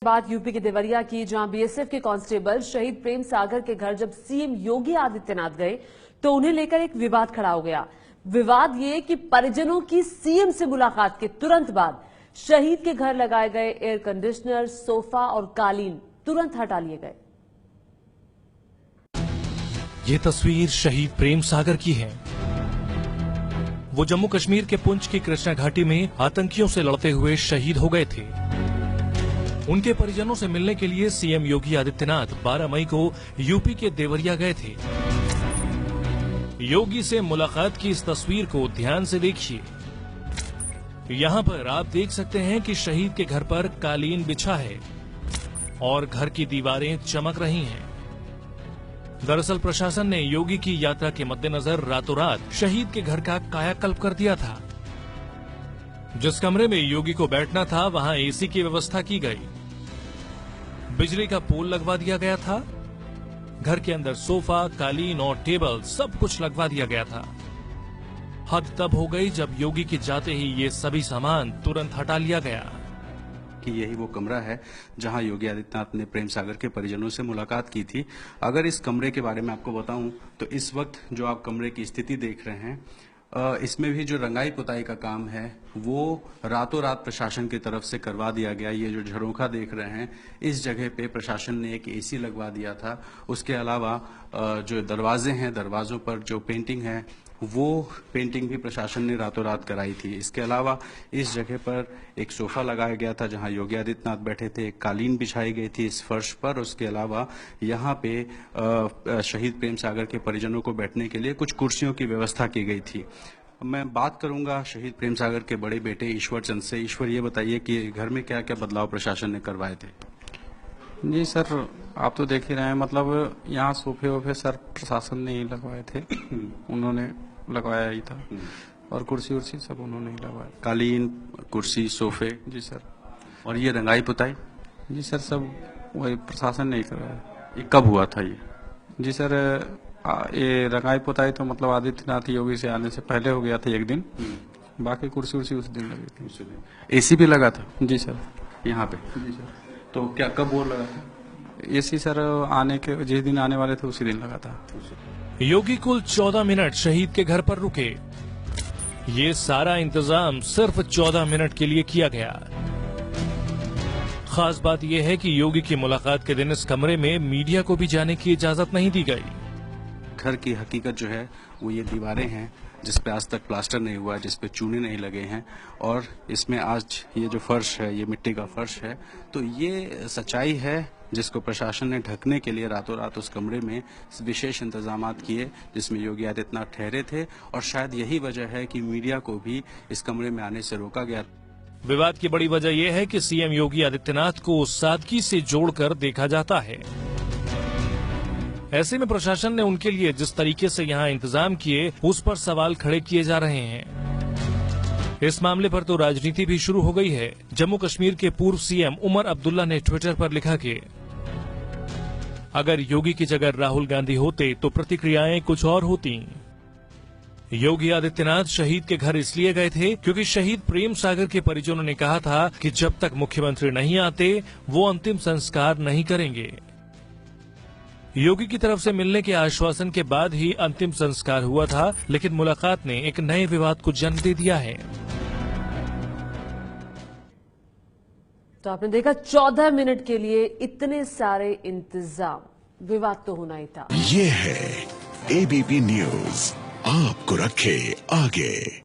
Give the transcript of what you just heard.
बात यूपी के देवरिया की, जहां बीएसएफ के कांस्टेबल शहीद प्रेम सागर के घर जब सीएम योगी आदित्यनाथ गए तो उन्हें लेकर एक विवाद खड़ा हो गया। विवाद ये कि परिजनों की सीएम से मुलाकात के तुरंत बाद शहीद के घर लगाए गए एयर कंडीशनर, सोफा और कालीन तुरंत हटा लिए गए। ये तस्वीर शहीद प्रेम सागर की है। वो जम्मू कश्मीर के पुंछ की कृष्णा घाटी में आतंकियों से लड़ते हुए शहीद हो गए थे। उनके परिजनों से मिलने के लिए सीएम योगी आदित्यनाथ 12 मई को यूपी के देवरिया गए थे। योगी से मुलाकात की इस तस्वीर को ध्यान से देखिए। यहाँ पर आप देख सकते हैं कि शहीद के घर पर कालीन बिछा है और घर की दीवारें चमक रही हैं। दरअसल प्रशासन ने योगी की यात्रा के मद्देनजर रातों रात शहीद के घर का कायाकल्प कर दिया था। जिस कमरे में योगी को बैठना था वहां एसी की व्यवस्था की गई, बिजली का पोल लगवा दिया गया था, घर के अंदर सोफा, कालीन और टेबल सब कुछ लगवा दिया गया था। हद तब हो गई जब योगी के जाते ही ये सभी सामान तुरंत हटा लिया गया। कि यही वो कमरा है जहां योगी आदित्यनाथ ने प्रेम सागर के परिजनों से मुलाकात की थी। अगर इस कमरे के बारे में आपको बताऊं तो इस वक्त जो आप कमरे की स्थिति देख रहे हैं, इसमें भी जो रंगाई पुताई का काम है वो रातों रात प्रशासन की तरफ से करवा दिया गया। ये जो झरोखा देख रहे हैं, इस जगह पे प्रशासन ने एक एसी लगवा दिया था। उसके अलावा जो दरवाजे हैं, दरवाजों पर जो पेंटिंग है वो पेंटिंग भी प्रशासन ने रातों रात कराई थी। इसके अलावा इस जगह पर एक सोफा लगाया गया था जहां योगी आदित्यनाथ बैठे थे, एक कालीन बिछाई गई थी इस फर्श पर। उसके अलावा यहाँ पे शहीद प्रेम सागर के परिजनों को बैठने के लिए कुछ कुर्सियों की व्यवस्था की गई थी। मैं बात करूंगा शहीद प्रेम सागर के बड़े बेटे ईश्वर चंद से। ईश्वर, ये बताइए कि घर में क्या क्या बदलाव प्रशासन ने करवाए थे? जी सर, आप तो देख ही रहे हैं, मतलब यहाँ सोफे वोफे सर प्रशासन ने ही लगवाए थे। उन्होंने लगवाया ही था, और कुर्सी उर्सी सब उन्होंने ही लगवाया। कालीन, कुर्सी, सोफे? जी सर। और ये रंगाई पुताई? जी सर, सब वही प्रशासन ने ही करवाया। ये कब हुआ था ये? जी सर, ये रंगाई पुताई तो मतलब आदित्यनाथ योगी से आने से पहले हो गया था एक दिन। बाकी कुर्सी उर्सी उस दिन लगी थी। एसी भी लगा था? जी सर। यहाँ पे? जी सर। तो क्या कब वो लगा था? एसी सर आने के जिस दिन आने वाले थे उसी दिन लगा था। योगी कुल 14 मिनट शहीद के घर पर रुके। ये सारा इंतजाम सिर्फ 14 मिनट के लिए किया गया। खास बात यह है कि योगी की मुलाकात के दिन इस कमरे में मीडिया को भी जाने की इजाजत नहीं दी गई। घर की हकीकत जो है वो ये दीवारें हैं जिसपे आज तक प्लास्टर नहीं हुआ है, जिसपे चूने नहीं लगे हैं, और इसमें आज ये जो फर्श है ये मिट्टी का फर्श है। तो ये सच्चाई है जिसको प्रशासन ने ढकने के लिए रातों रात उस कमरे में विशेष इंतजामात किए, जिसमें योगी आदित्यनाथ ठहरे थे। और शायद यही वजह है कि मीडिया को भी इस कमरे में आने से रोका गया। विवाद की बड़ी वजह यह है कि सीएम योगी आदित्यनाथ को सादगी से जोड़कर देखा जाता है। ऐसे में प्रशासन ने उनके लिए जिस तरीके से यहाँ इंतजाम किए उस पर सवाल खड़े किए जा रहे हैं। इस मामले पर तो राजनीति भी शुरू हो गई है। जम्मू कश्मीर के पूर्व सीएम उमर अब्दुल्ला ने ट्विटर पर लिखा कि अगर योगी की जगह राहुल गांधी होते तो प्रतिक्रियाएं कुछ और होती। योगी आदित्यनाथ शहीद के घर इसलिए गए थे क्योंकि शहीद प्रेम सागर के परिजनों ने कहा था कि जब तक मुख्यमंत्री नहीं आते वो अंतिम संस्कार नहीं करेंगे। योगी की तरफ से मिलने के आश्वासन के बाद ही अंतिम संस्कार हुआ था, लेकिन मुलाकात ने एक नए विवाद को जन्म दे दिया है। तो आपने देखा 14 मिनट के लिए इतने सारे इंतजाम, विवाद तो होना ही था। ये है एबीपी न्यूज, आपको रखे आगे।